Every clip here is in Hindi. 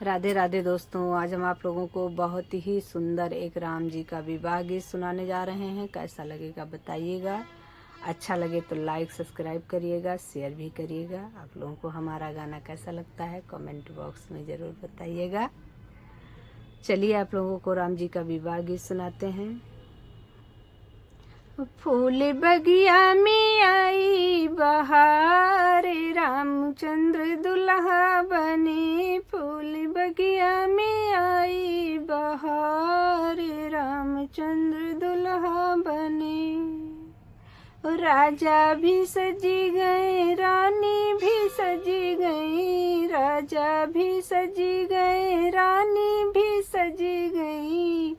राधे राधे दोस्तों, आज हम आप लोगों को बहुत ही सुंदर एक राम जी का विवाह गीत सुनाने जा रहे हैं। कैसा लगेगा बताइएगा। अच्छा लगे तो लाइक सब्सक्राइब करिएगा, शेयर भी करिएगा। आप लोगों को हमारा गाना कैसा लगता है कमेंट बॉक्स में ज़रूर बताइएगा। चलिए आप लोगों को राम जी का विवाह गीत सुनाते हैं। फूल बगिया में आई बहार, रामचंद्र दुल्हा बने। फूल बगिया में आई बहार, रामचंद्र दुल्हा बने। राजा भी सजी गए, रानी भी सजी गई। राजा भी सजी गए, रानी भी सजी गई।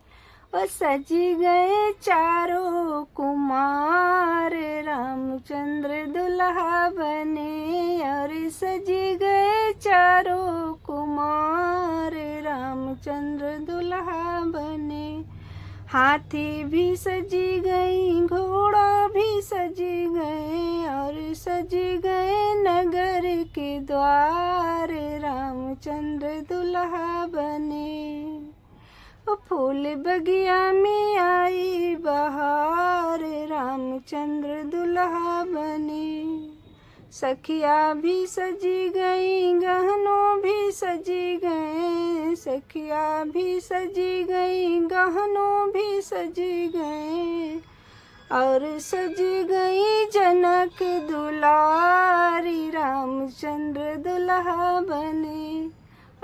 और सजी गए चारों कुमार, रामचंद्र दुल्हा बने। और सजी गए चारों कुमार, रामचंद्र दुल्हा बने। हाथी भी सजी गई, घोड़ा भी सजी गए। और सजी गए नगर के द्वार, रामचंद्र दुल्हा बने। फूल बगिया में आई बहार, रामचंद्र दुल्हा बने। सखिया भी सजी गई, गहनों भी सजी गए। सखिया भी सजी गई, गहनों भी सजी गए। और सजी गई जनक दुलारी, रामचंद्र दुल्हा बने।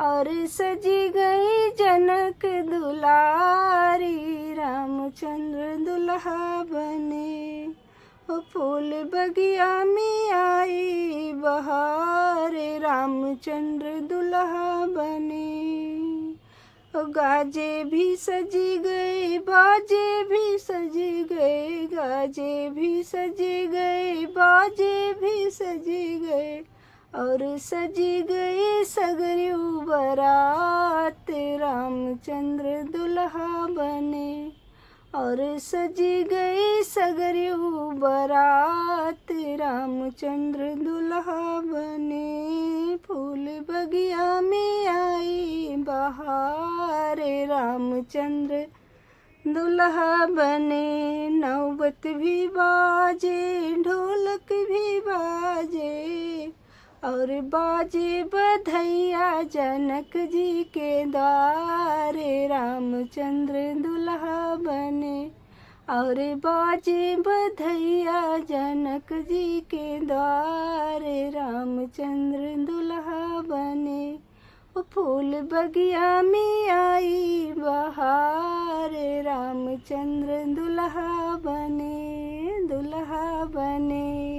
और सजी गई जनक दुलारी, रामचंद्र दुल्हा बने। फूल बगिया में आई बहार, रामचंद्र दुल्हा बने। गाजे भी सजी गए, बाजे भी सजी गए। गाजे भी सजी गए, बाजे भी सजी गए। और सजी गई सगरु बारात, रामचंद्र दुल्हा बने। और सजी गई सगरु बारात, रामचंद्र दुल्हा बने। फूल बगिया में आई बहार, रामचंद्र दुल्हा बने। नौबत भी बाजे, ढोलक भी बाजे। और बाजे बधैया जनक जी के द्वार, रामचंद्र दुल्हा बने। और बाजे बधैया जनक जी के द्वार, रामचंद्र दुल्हा बने। फूल बगिया में आई बहार, रामचंद्र दुल्हा बने। दुल्हा बने।